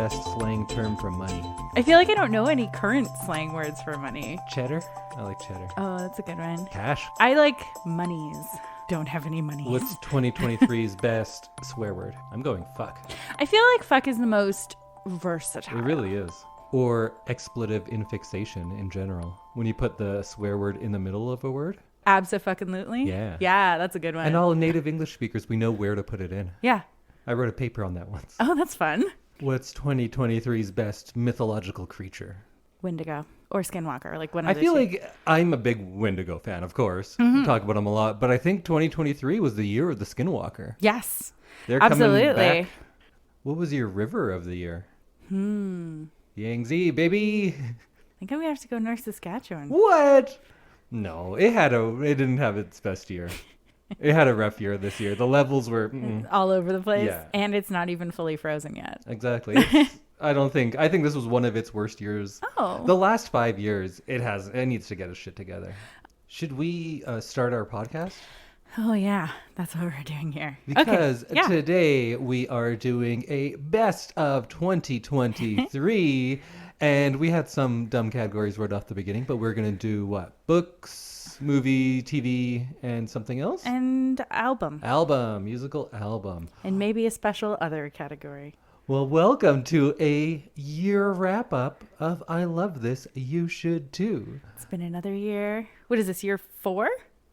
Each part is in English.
best slang term for money? I feel like I don't know any current slang words for money. Cheddar? I like cheddar. Oh, that's a good one. Cash? I like monies. Don't have any money. What's 2023's best swear word? I'm going fuck. I feel like fuck is the most versatile. It really is. Or expletive infixation in general. When you put the swear word in the middle of a word. Abso-fucking-lutely? Yeah. Yeah, that's a good one. And all native English speakers, we know where to put it in. Yeah. I wrote a paper on that once. Oh, that's fun. What's 2023's best mythological creature? Wendigo. Or Skinwalker. Like one of I the feel two. like I'm a big Wendigo fan, of course. Mm-hmm. We talk about them a lot. But I think 2023 was the year of the Skinwalker. Yes. They're Absolutely. coming back. What was your river of the year? Yangtze, baby. I think I'm going to have to go North Saskatchewan. What? No, it didn't have its best year. It had a rough year this year. The levels were All over the place. Yeah. And it's not even fully frozen yet. Exactly. I think this was one of its worst years. Oh. The last 5 years, it needs to get its shit together. Should we start our podcast? Oh, yeah. That's what we're doing here. Because Okay. Yeah. today we are doing a best of 2023. And we had some dumb categories right off the beginning, but we're going to do what? Books, movie, TV, and something else? And album. Musical album. And maybe a special other category. Well, welcome to a year wrap-up of I Love This, You Should Too. It's been another year. What is this, year 4?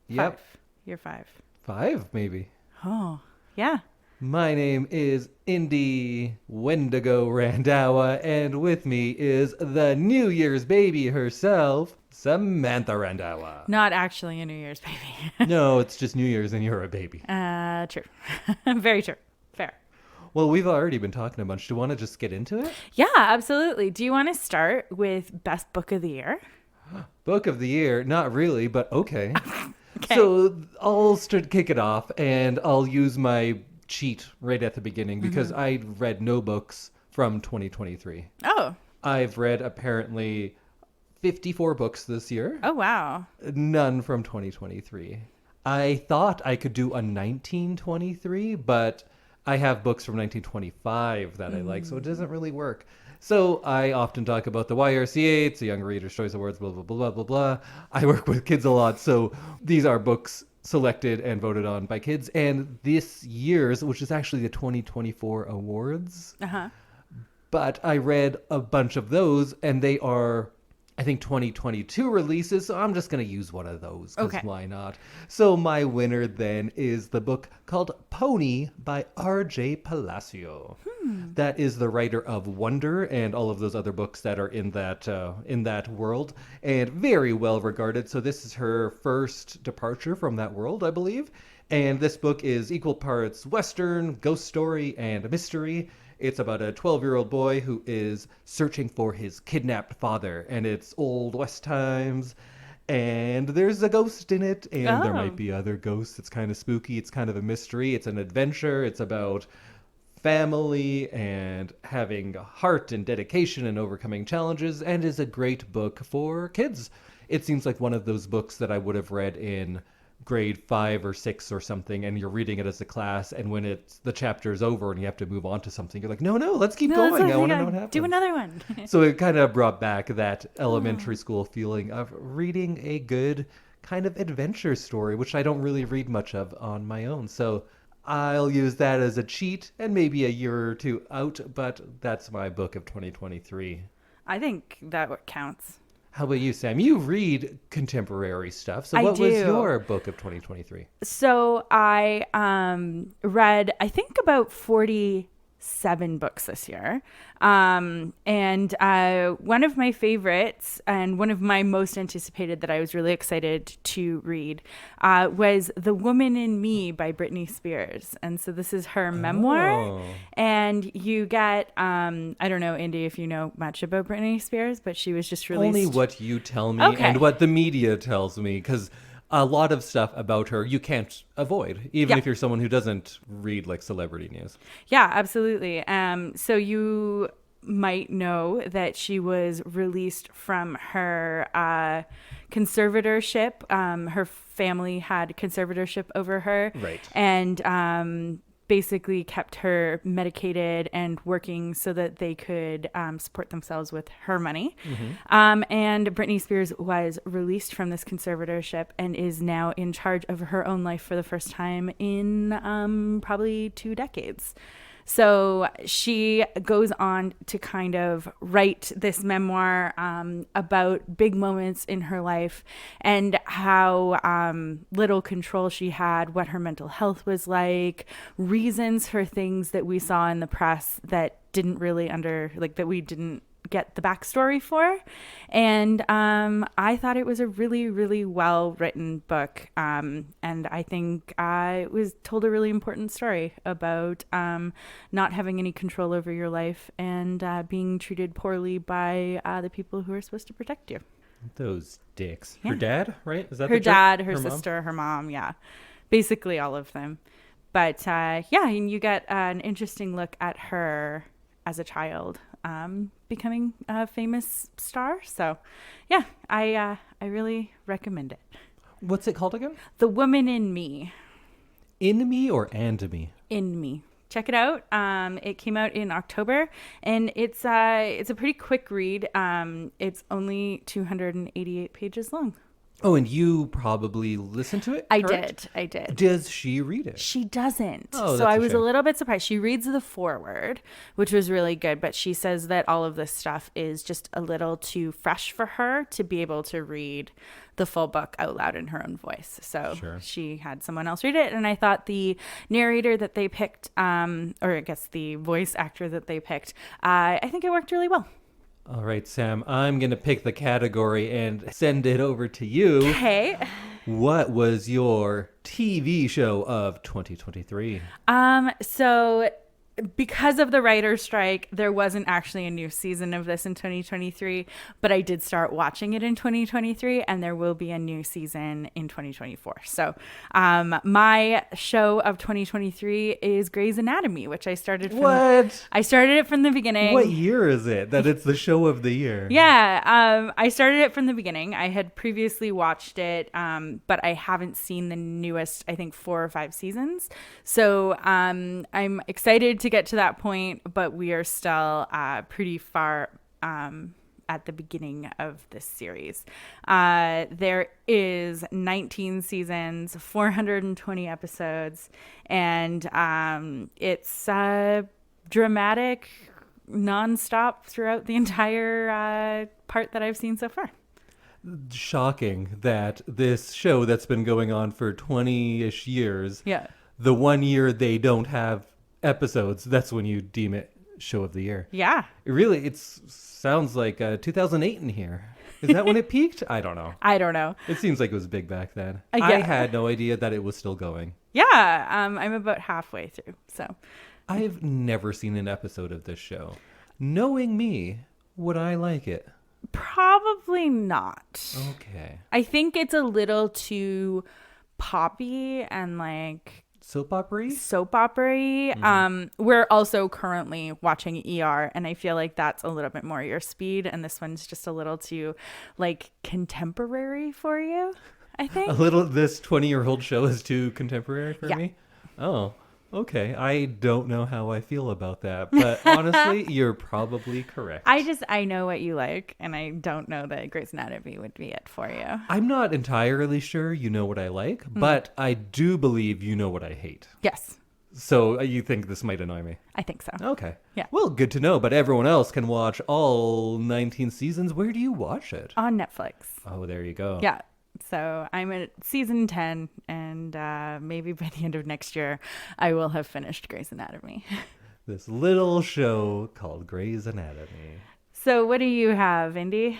Yep. 5. Year 5. 5, maybe. Oh, yeah. My name is Indy Randhawa, and with me is the New Year's baby herself, Samantha Randhawa. Not actually a New Year's baby. No, it's just New Year's and you're a baby. True. Very true. Fair. Well, we've already been talking a bunch. Do you want to just get into it? Yeah, absolutely. Do you want to start with best book of the year? Book of the year? Not really, but okay. Okay. So I'll kick it off, and I'll use my cheat right at the beginning because I read no books from 2023. Oh. I've read apparently 54 books this year. Oh, wow. None from 2023. I thought I could do a 1923, but I have books from 1925 that I like, so it doesn't really work. So I often talk about the YRCA, it's the Young Reader's Choice Awards, blah, blah, blah, blah, blah, blah. I work with kids a lot, so these are books selected and voted on by kids. And this year's, which is actually the 2024 awards, but I read a bunch of those, and they are, I think, 2022 releases, so I'm just going to use one of those, because why not? So my winner then is the book called Pony by R.J. Palacio. That is the writer of Wonder and all of those other books that are in that world, and very well regarded. So this is her first departure from that world, I believe. And this book is equal parts Western, ghost story, and mystery. It's about a 12-year-old boy who is searching for his kidnapped father, and it's old West times, and there's a ghost in it, and there might be other ghosts. It's kind of spooky. It's kind of a mystery. It's an adventure. It's about family and having heart and dedication and overcoming challenges, and is a great book for kids. It seems like one of those books that I would have read in grade 5 or 6 or something, and you're reading it as a class, and when the chapter's over and you have to move on to something, you're like, no, let's keep going. I want to know what happens. Do another one. So it kind of brought back that elementary school feeling of reading a good kind of adventure story, which I don't really read much of on my own. So I'll use that as a cheat and maybe a year or two out, but that's my book of 2023. I think that counts. How about you, Sam? You read contemporary stuff. So I what was do. your book of 2023? So I read, I think, about 47 books this year. And one of my favorites and one of my most anticipated that I was really excited to read was The Woman in Me by Britney Spears. And so this is her memoir. And you get, I don't know, Indy, if you know much about Britney Spears, but she was just released. Only what you tell me and what the media tells me, because a lot of stuff about her you can't avoid, even if you're someone who doesn't read like celebrity news. Yeah, absolutely. So you might know that she was released from her conservatorship. Her family had conservatorship over her. Right. And basically kept her medicated and working so that they could support themselves with her money. And Britney Spears was released from this conservatorship and is now in charge of her own life for the first time in probably 2 decades. So she goes on to kind of write this memoir about big moments in her life and how little control she had, what her mental health was like, reasons for things that we saw in the press that didn't really that we didn't get the backstory for. And I thought it was a really, really well written book. And I think it was told a really important story about not having any control over your life and being treated poorly by the people who are supposed to protect you. Those dicks. Yeah. Her dad, right? Is that her the dad, joke? her Mom? sister, her mom. Yeah. Basically all of them. But yeah, and you get an interesting look at her as a child becoming a famous star. So yeah, I really recommend it. What's it called again? The Woman in Me. In Me or And Me? In Me. Check it out. It came out in October, and it's a pretty quick read. It's only 288 pages long. Oh, and you probably listened to it? Correct? I did. Does she read it? She doesn't. Oh, so that's I a was a shame. little bit surprised. She reads the foreword, which was really good, but she says that all of this stuff is just a little too fresh for her to be able to read the full book out loud in her own voice. So Sure. she had someone else read it. And I thought the narrator that they picked, or I guess the voice actor that they picked, I think it worked really well. All right, Sam, I'm going to pick the category and send it over to you. Okay. What was your TV show of 2023? So because of the writer's strike, there wasn't actually a new season of this in 2023, but I did start watching it in 2023, and there will be a new season in 2024. So my show of 2023 is Grey's Anatomy, which I started from I started it from the beginning. What year is it that it's the show of the year? Yeah, I started it from the beginning. I had previously watched it, but I haven't seen the newest, I think, 4 or 5 seasons. So I'm excited to get to that point, but we are still pretty far at the beginning of this series. There is 19 seasons, 420 episodes, and it's dramatic nonstop throughout the entire part that I've seen so far. Shocking that this show that's been going on for 20-ish years, Yeah. the 1 year they don't have episodes, that's when you deem it show of the year. Yeah. It sounds like 2008 in here. Is that when it peaked? I don't know. I don't know. It seems like it was big back then. Yeah. I had no idea that it was still going. Yeah. I'm about halfway through. So I've never seen an episode of this show. Knowing me, would I like it? probably not. Okay. I think it's a little too poppy and like Soap opera? soap opera. We're also currently watching ER, and I feel like that's a little bit more your speed, and this one's just a little too like contemporary for you, I think. This 20-year-old show is too contemporary for Yeah. me? Oh, okay. I don't know how I feel about that, but honestly, you're probably correct. I know what you like, and I don't know that Grey's Anatomy would be it for you. I'm not entirely sure you know what I like, but I do believe you know what I hate. Yes, So you think this might annoy me? I think so. Okay. Yeah. Well, good to know, but everyone else can watch all 19 seasons. Where do you watch it? On Netflix. Oh, there you go. Yeah. So I'm at season 10, and maybe by the end of next year, I will have finished Grey's Anatomy. This little show called Grey's Anatomy. So what do you have, Indy?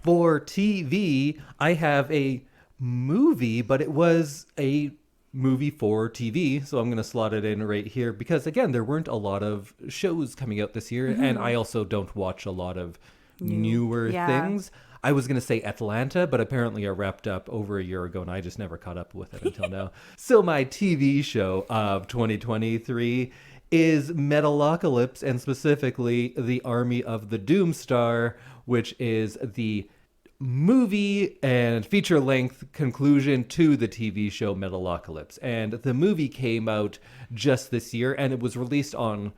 For TV, I have a movie, but it was a movie for TV, so I'm going to slot it in right here because, again, there weren't a lot of shows coming out this year, and I also don't watch a lot of newer things. I was going to say Atlanta, but apparently it wrapped up over a year ago, and I just never caught up with it until now. So my TV show of 2023 is Metalocalypse, and specifically the Army of the Doomstar, which is the movie and feature-length conclusion to the TV show Metalocalypse. And the movie came out just this year, and it was released on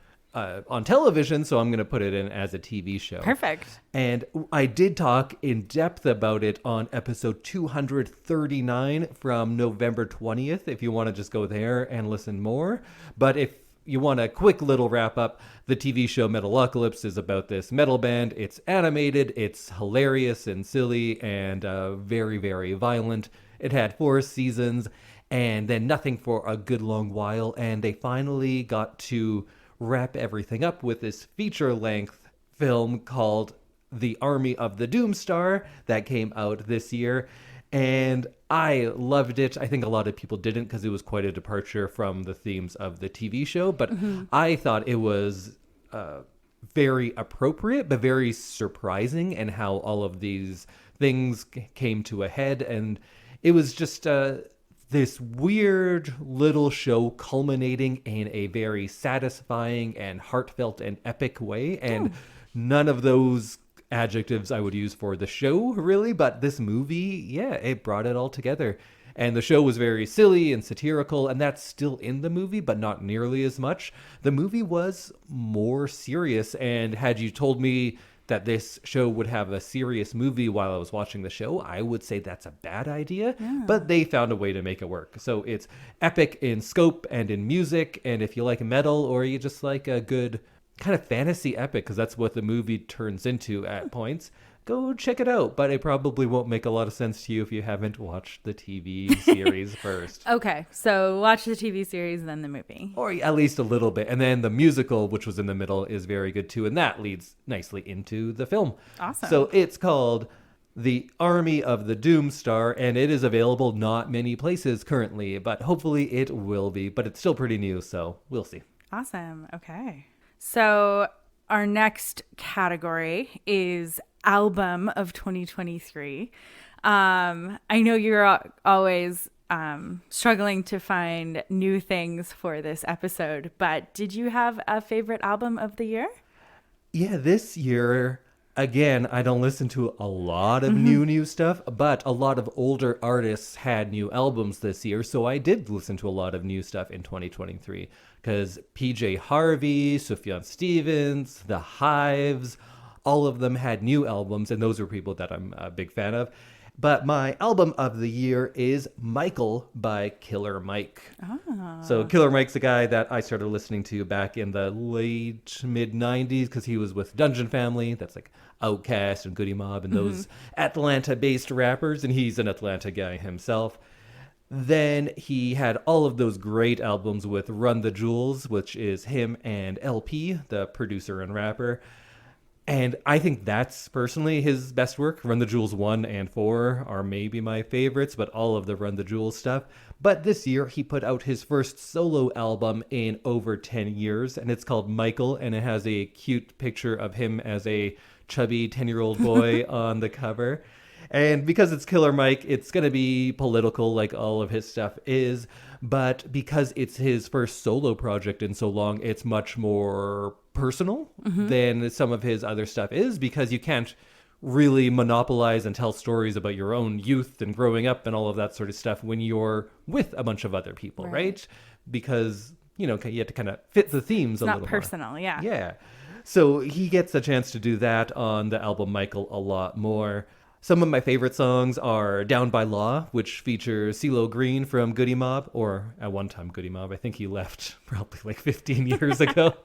television, so I'm going to put it in as a TV show. Perfect. And I did talk in depth about it on episode 239 from November 20th, if you want to just go there and listen more. But if you want a quick little wrap up, the TV show Metalocalypse is about this metal band. It's animated, it's hilarious and silly, and very, very violent. It had 4 seasons, and then nothing for a good long while, and they finally got to wrap everything up with this feature-length film called The Army of the Doomstar that came out this year. And I loved it. I think a lot of people didn't because it was quite a departure from the themes of the TV show. But I thought it was very appropriate, but very surprising in how all of these things came to a head. And it was just this weird little show culminating in a very satisfying and heartfelt and epic way. And none of those adjectives I would use for the show, really, but this movie, yeah, it brought it all together. And the show was very silly and satirical, and that's still in the movie, but not nearly as much. The movie was more serious, and had you told me that this show would have a serious movie while I was watching the show, I would say that's a bad idea, but they found a way to make it work. So it's epic in scope and in music, and if you like metal or you just like a good kind of fantasy epic, because that's what the movie turns into at points, go check it out. But it probably won't make a lot of sense to you if you haven't watched the TV series first. Okay, so watch the TV series, then the movie. Or at least a little bit. And then the musical, which was in the middle, is very good too. And that leads nicely into the film. Awesome. So it's called The Army of the Doomstar, and it is available not many places currently, but hopefully it will be. But it's still pretty new, so we'll see. Awesome. Okay. So our next category is album of 2023. I know you're always struggling to find new things for this episode, but did you have a favorite album of the year? Yeah, this year, again, I don't listen to a lot of new stuff, but a lot of older artists had new albums this year, so I did listen to a lot of new stuff in 2023. Because PJ Harvey, Sufjan Stevens, The Hives, all of them had new albums, and those are people that I'm a big fan of. But my album of the year is Michael by Killer Mike. So Killer Mike's a guy that I started listening to back in the late mid-90s because he was with Dungeon Family. That's like Outkast and Goody Mob and those Atlanta-based rappers, and he's an Atlanta guy himself. Then he had all of those great albums with Run the Jewels, which is him and LP, the producer and rapper. And I think that's personally his best work. Run the Jewels 1 and 4 are maybe my favorites, but all of the Run the Jewels stuff. But this year he put out his first solo album in over 10 years, and it's called Michael, and it has a cute picture of him as a chubby 10-year-old boy on the cover. And because it's Killer Mike, it's going to be political like all of his stuff is. But because it's his first solo project in so long, it's much more personal than some of his other stuff is, because you can't really monopolize and tell stories about your own youth and growing up and all of that sort of stuff when you're with a bunch of other people, right? Because, you know, you have to kind of fit the themes a little more. It's not personal, yeah. Yeah. So he gets a chance to do that on the album Michael a lot more. Some of my favorite songs are Down by Law, which features CeeLo Green from Goody Mob, or at one time Goody Mob. I think he left probably like 15 years ago,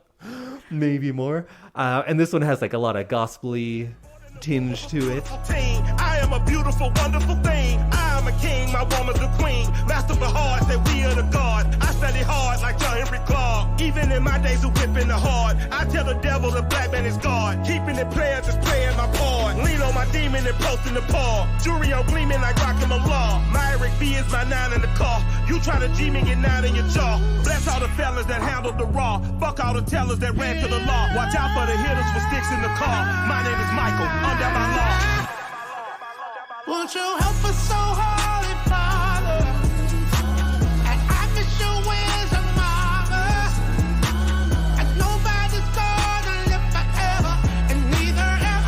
maybe more. And this one has like a lot of gospel-y tinge to it. I am a beautiful, wonderful thing. I am a king, my woman's a queen. Master of the heart, say we are the God. I study hard like John Henry Clark. Even in my days of whipping the hard, I tell the devil the black man is God. Keeping it playing, just playing my part. Lean on my demon and posting the paw. Jewelry on gleaming like rockin' the law. My Eric B is my 9 in the car. You try to G me, get 9 in your jaw. Bless all the fellas that handled the raw. Fuck all the tellers that ran to the law. Watch out for the hitters with sticks in the car. My name is Michael, under my law. Won't you help us so holy, Father? And I miss your wisdom, Mama. And nobody's gonna live forever, and neither am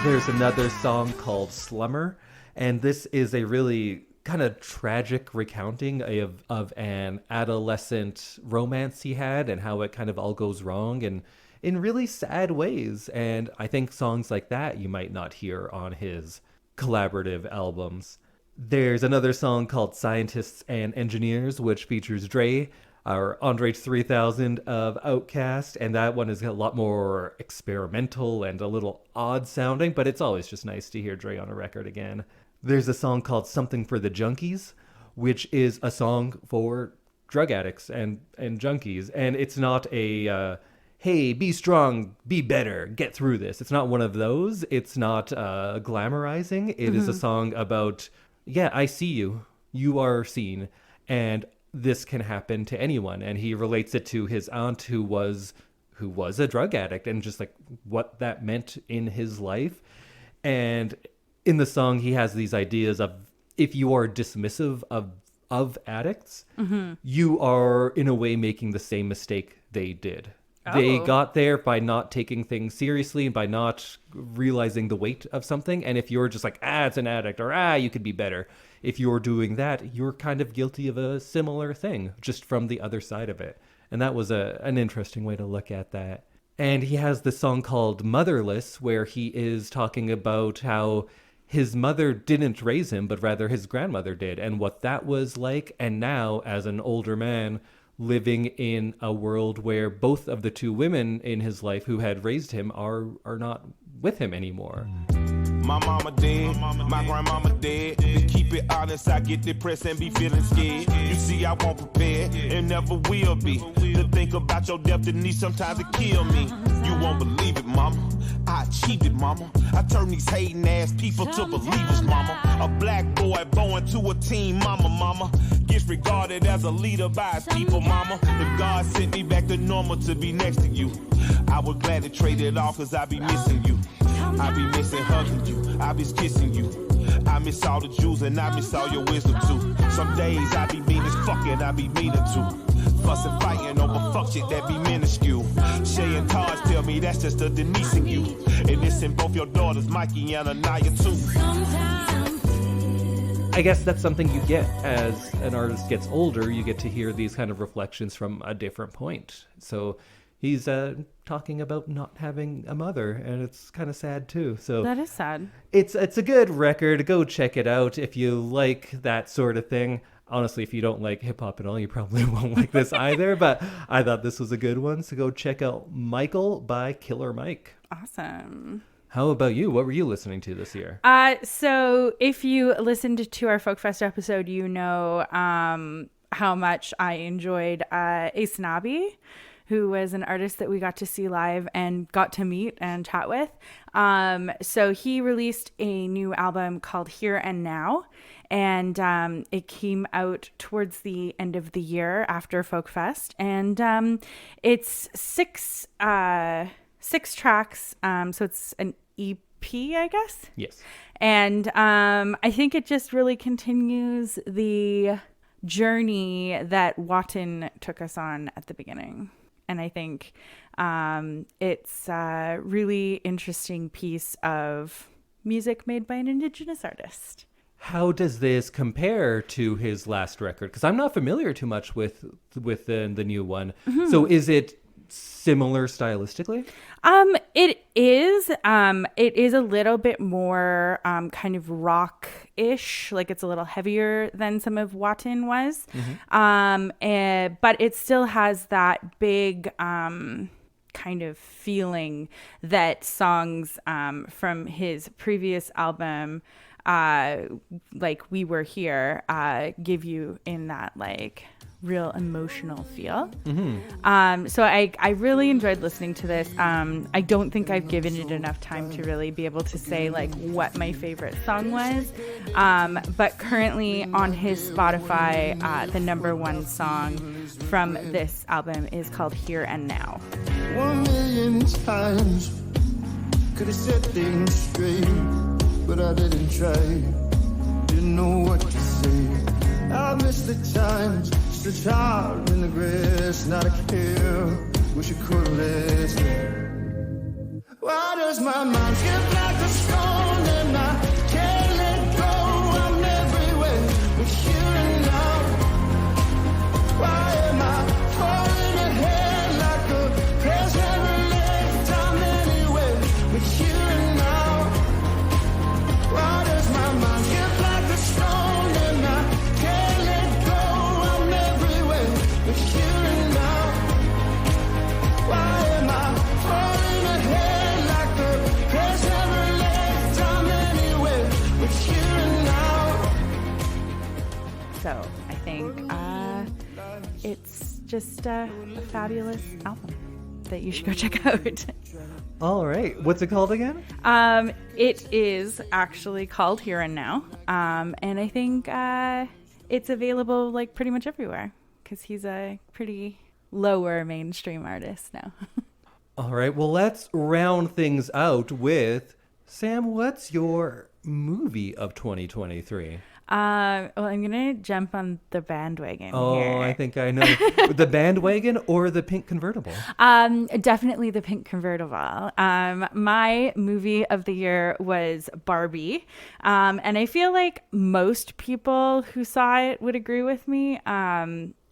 There's another song called Slummer, and this is a really kind of tragic recounting of an adolescent romance he had and how it kind of all goes wrong and in really sad ways. And I think songs like that you might not hear on his collaborative albums. There's another song called Scientists and Engineers, which features Dre, our Andre 3000 of Outkast, and that one is a lot more experimental and a little odd sounding, but it's always just nice to hear Dre on a record again. There's a song called Something for the Junkies, which is a song for drug addicts and junkies, and it's not a hey, be strong, be better, get through this. It's not one of those. It's not glamorizing. It is a song about, yeah, I see you. You are seen. And this can happen to anyone. And he relates it to his aunt who was a drug addict and just like what that meant in his life. And in the song, he has these ideas of if you are dismissive of addicts, you are in a way making the same mistake they did. They got there by not taking things seriously, by not realizing the weight of something. And if you're just like, it's an addict, or you could be better. If you're doing that, you're kind of guilty of a similar thing, just from the other side of it. And that was an interesting way to look at that. And he has this song called Motherless, where he is talking about how his mother didn't raise him, but rather his grandmother did, and what that was like. And now, as an older man, living in a world where both of the two women in his life who had raised him are not with him anymore. My mama dead, my grandmama dead. To keep it honest, I get depressed and be feeling scared. You see, I won't prepare and never will be. To think about your destiny, sometimes it kill me. You won't believe it, mama. I achieved it, mama. I turned these hating ass people to believers, mama. A black boy born to a teen, mama. Gets regarded as a leader by his people, mama. If God sent me back to normal to be next to you, I would gladly trade it off, cause I be missing you. I be missing hugging you, I be kissing you. I miss all the jewels and I miss all your wisdom too. Some days I be mean as fuck and I be meaner too. Fussing, fighting over fuck shit that be minuscule. Shay and Taj tell me that's just a Denise in you. And it's in both your daughters, Mikey and Anaya too. I guess that's something you get as an artist gets older. You get to hear these kind of reflections from a different point. So he's talking about not having a mother, and it's kind of sad too. So that is sad. It's a good record. Go check it out if you like that sort of thing. Honestly, if you don't like hip hop at all, you probably won't like this either. But I thought this was a good one. So go check out Michael by Killer Mike. Awesome. How about you? What were you listening to this year? So if you listened to our Folkfest episode, you know how much I enjoyed Ace Nabi, who was an artist that we got to see live and got to meet and chat with. So he released a new album called Here and Now, and it came out towards the end of the year after Folkfest, and it's six tracks, so it's an EP, I guess. Yes. And I think it just really continues the journey that Wotton took us on at the beginning. And I think it's a really interesting piece of music made by an Indigenous artist. How does this compare to his last record? Because I'm not familiar too much with the new one. Mm-hmm. So is it similar stylistically? It is. It is a little bit more kind of rock-ish, like it's a little heavier than some of Wotton was. Mm-hmm. But it still has that big kind of feeling that songs from his previous album, like We Were Here, give you in that like real emotional feel. Mm-hmm. So I really enjoyed listening to this. I don't think I've given it enough time to really be able to say like what my favorite song was. But currently on his Spotify, the #1 song from this album is called Here and Now. 1,000,000 times could have set things straight, but I didn't try. Didn't know what to say. I missed the times, just a child in the grass, not a care. Wish it could have lasted. Why does my mind skip like a star? just a fabulous album that you should go check out. All right. What's it called again? It is actually called Here and Now. And I think it's available like pretty much everywhere because he's a pretty lower mainstream artist now. All right. Well, let's round things out with Sam. What's your movie of 2023? Well, I'm going to jump on the bandwagon Oh, here. I think I know. The bandwagon or the pink convertible? Definitely the pink convertible. My movie of the year was Barbie. And I feel like most people who saw it would agree with me.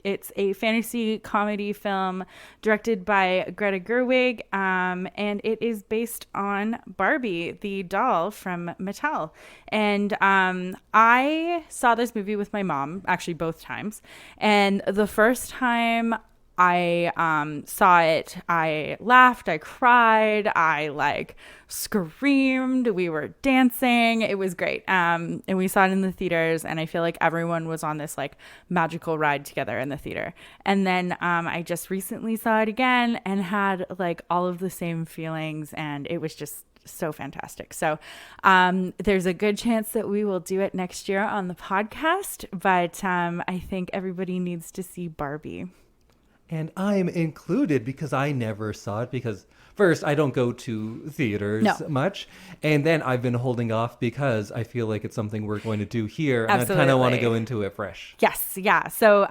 It's a fantasy comedy film directed by Greta Gerwig, and it is based on Barbie, the doll from Mattel. And I saw this movie with my mom, actually both times. And the first time I saw it, I laughed, I cried, I screamed, we were dancing. It was great. And we saw it in the theaters, and I feel like everyone was on this magical ride together in the theater. And then I just recently saw it again and had all of the same feelings, and it was just so fantastic. So there's a good chance that we will do it next year on the podcast, but I think everybody needs to see Barbie. And I'm included because I never saw it because first, I don't go to theaters much. And then I've been holding off because I feel like it's something we're going to do here. And Absolutely. I kind of want to go into it fresh. Yes. Yeah. So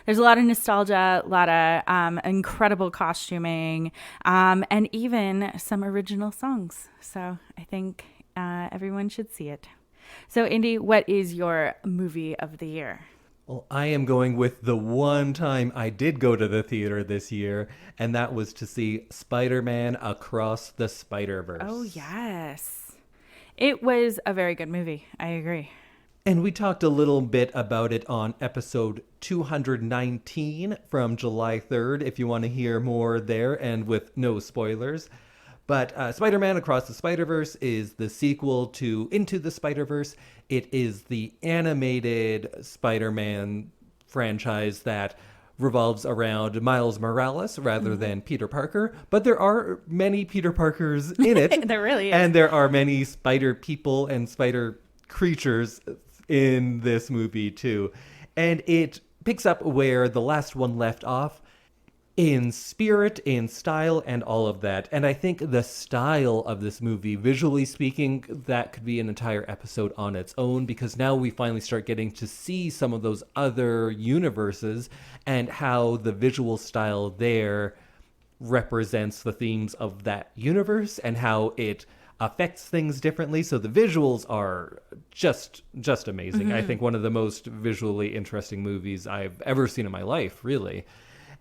there's a lot of nostalgia, a lot of incredible costuming, and even some original songs. So I think everyone should see it. So, Indy, what is your movie of the year? Well, I am going with the one time I did go to the theater this year, and that was to see Spider-Man Across the Spider-Verse. Oh, yes. It was a very good movie. I agree. And we talked a little bit about it on episode 219 from July 3rd, if you want to hear more there and with no spoilers. But Spider-Man Across the Spider-Verse is the sequel to Into the Spider-Verse. It is the animated Spider-Man franchise that revolves around Miles Morales rather than Peter Parker. But there are many Peter Parkers in it. There really is. And there are many spider people and spider creatures in this movie too. And it picks up where the last one left off, in spirit, in style, and all of that. And I think the style of this movie, visually speaking, that could be an entire episode on its own, because now we finally start getting to see some of those other universes and how the visual style there represents the themes of that universe and how it affects things differently. So the visuals are just amazing. Mm-hmm. I think one of the most visually interesting movies I've ever seen in my life, really.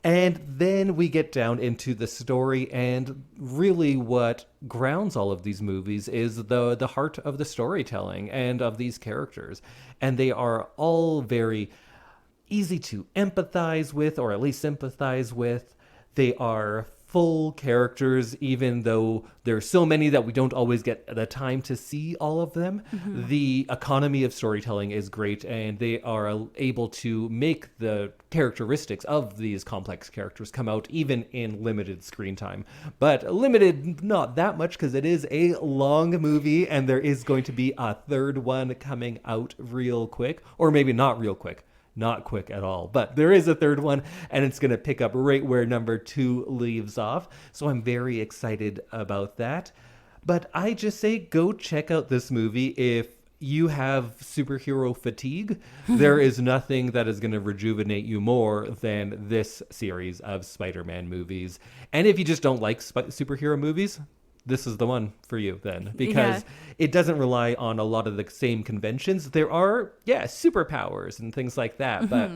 And then we get down into the story, and really what grounds all of these movies is the heart of the storytelling and of these characters. And they are all very easy to empathize with, or at least sympathize with. They are full characters, even though there's so many that we don't always get the time to see all of them. Mm-hmm. The economy of storytelling is great, and they are able to make the characteristics of these complex characters come out even in limited screen time. But limited not that much, because it is a long movie, and there is going to be a third one coming out real quick, or maybe not real quick. Not quick at all, but there is a third one, and it's going to pick up right where number 2 leaves off. So I'm very excited about that. But I just say go check out this movie if you have superhero fatigue. There is nothing that is going to rejuvenate you more than this series of Spider-Man movies. And if you just don't like superhero movies, this is the one for you then, because it doesn't rely on a lot of the same conventions. There are, superpowers and things like that, but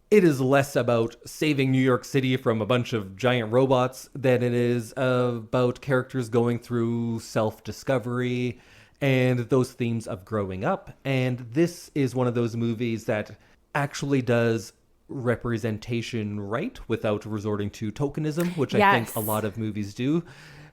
it is less about saving New York City from a bunch of giant robots than it is about characters going through self-discovery and those themes of growing up. And this is one of those movies that actually does representation right without resorting to tokenism, which I think a lot of movies do.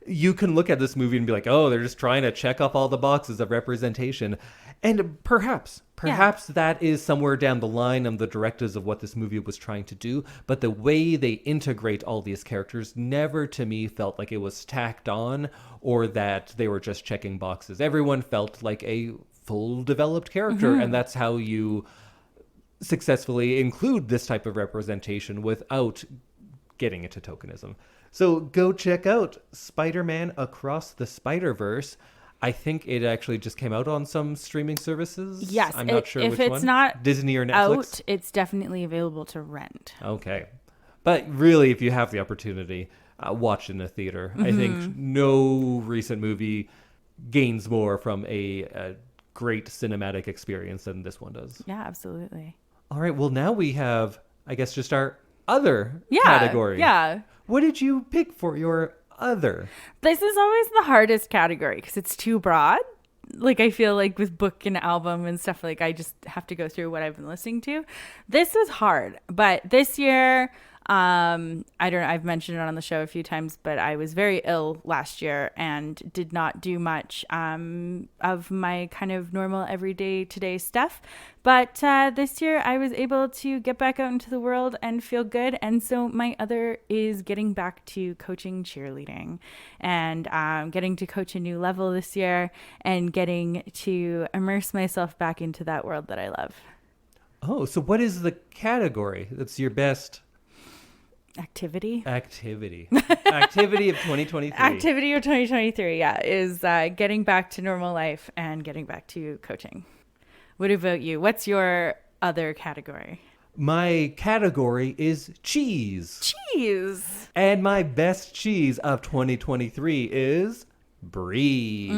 you can look at this movie and be like, oh, they're just trying to check off all the boxes of representation. And perhaps that is somewhere down the line of the directives of what this movie was trying to do. But the way they integrate all these characters never to me felt like it was tacked on or that they were just checking boxes. Everyone felt like a full developed character. And that's how you successfully include this type of representation without getting into tokenism. So go check out Spider-Man Across the Spider-Verse. I think it actually just came out on some streaming services. Yes. I'm not sure if which it's one. not Disney or Netflix? out, it's definitely available to rent. Okay. But really, if you have the opportunity, watch in a theater. I think no recent movie gains more from a great cinematic experience than this one does. Yeah, absolutely. All right. Well, now we have, I guess, just our other category. Yeah. What did you pick for your other? This is always the hardest category because it's too broad. Like, I feel like with book and album and stuff, like, I just have to go through what I've been listening to. This was hard. But this year, I don't know, I've mentioned it on the show a few times, but I was very ill last year and did not do much of my kind of normal everyday today stuff. But this year I was able to get back out into the world and feel good. And so my other is getting back to coaching cheerleading and getting to coach a new level this year and getting to immerse myself back into that world that I love. Oh, so what is the category that's your best Activity of 2023? Activity of 2023, yeah, is getting back to normal life and getting back to coaching. What about you? What's your other category? My category is cheese. Cheese. And my best cheese of 2023 is brie.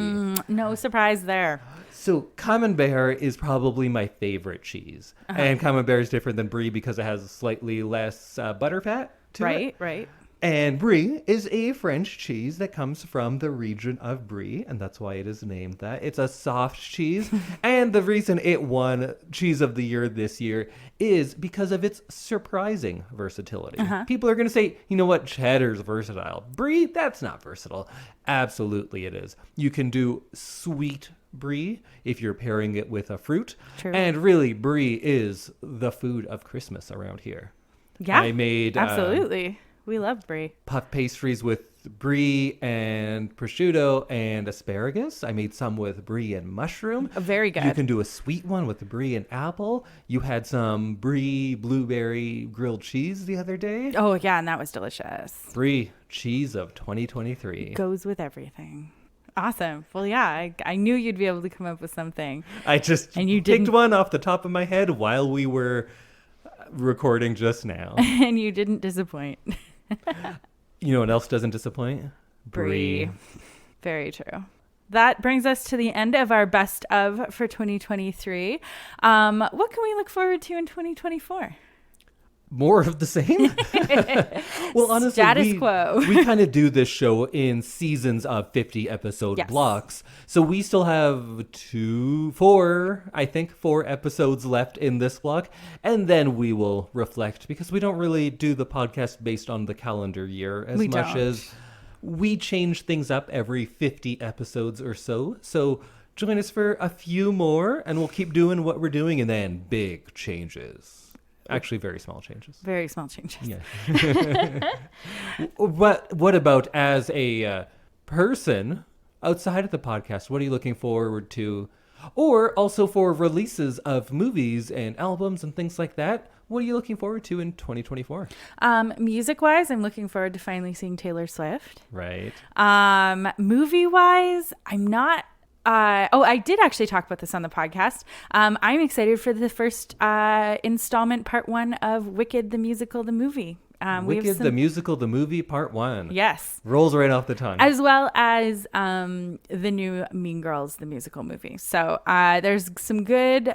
No surprise there. So Camembert is probably my favorite cheese. And Camembert is different than brie because it has slightly less butter fat to it. Right. And brie is a French cheese that comes from the region of Brie, and that's why it is named that. It's a soft cheese, and the reason it won Cheese of the Year this year is because of its surprising versatility. People are going to say, you know what, cheddar's versatile. Brie, that's not versatile. Absolutely it is. You can do sweet brie if you're pairing it with a fruit. True. And really, brie is the food of Christmas around here. Yeah, I made absolutely. We love brie. puff pastries with brie and prosciutto and asparagus. I made some with brie and mushroom. Very good. You can do a sweet one with brie and apple. You had some brie blueberry grilled cheese the other day. Oh, yeah, and that was delicious. Brie cheese of 2023. Goes with everything. Awesome. Well, yeah, I knew you'd be able to come up with something. I just And you picked didn't- one off the top of my head while we were recording just now. And you didn't disappoint. You know what else doesn't disappoint? Brie. Very true. That brings us to the end of our best of for 2023. What can we look forward to in 2024? More of the same? Well, honestly, Status quo. we kind of do this show in seasons of 50 episode Yes. blocks. So we still have four episodes left in this block. And then we will reflect because we don't really do the podcast based on the calendar year as We much don't. as we change things up every 50 episodes or so. So join us for a few more and we'll keep doing what we're doing and then big changes. Actually, very small changes. Very small changes. Yeah. What about as a person outside of the podcast? What are you looking forward to? Or also for releases of movies and albums and things like that. What are you looking forward to in 2024? Music-wise, I'm looking forward to finally seeing Taylor Swift. Right. Movie-wise, I'm not... I did actually talk about this on the podcast. I'm excited for the first installment, part 1 of Wicked, the Musical, the Movie. Wicked, the Musical, the Movie, part 1. Yes. Rolls right off the tongue. As well as the new Mean Girls, the musical movie. So there's some good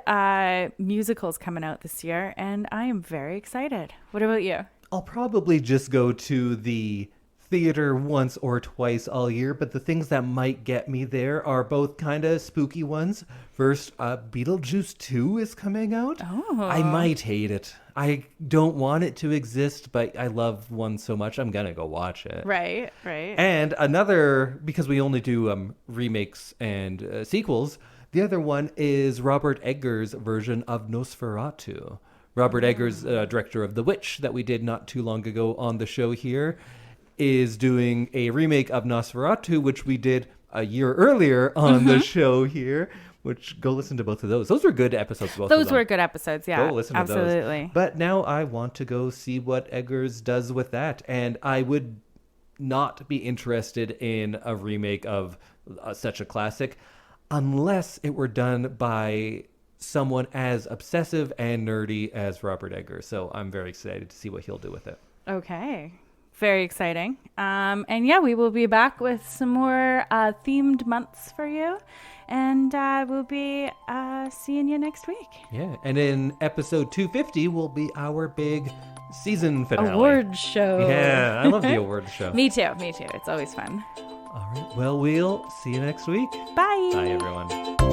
musicals coming out this year, and I am very excited. What about you? I'll probably just go to the theater once or twice all year, but the things that might get me there are both kind of spooky ones. First, Beetlejuice 2 is coming out. Oh. I might hate it. I don't want it to exist, but I love one so much, I'm going to go watch it. Right. And another, because we only do remakes and sequels, the other one is Robert Eggers' version of Nosferatu. Robert Eggers, director of The Witch, that we did not too long ago on the show here, is doing a remake of Nosferatu, which we did a year earlier on the show here. Which, go listen to both of those. Those were good episodes, both of them. Those were good episodes, yeah. Go listen to those. Absolutely. But now I want to go see what Eggers does with that. And I would not be interested in a remake of such a classic unless it were done by someone as obsessive and nerdy as Robert Eggers. So I'm very excited to see what he'll do with it. Okay. Very exciting. And yeah, we will be back with some more themed months for you. And we'll be seeing you next week. Yeah. And in episode 250 will be our big season finale. Awards show. Yeah, I love the awards show. Me too. It's always fun. All right. Well, we'll see you next week. Bye. Bye, everyone.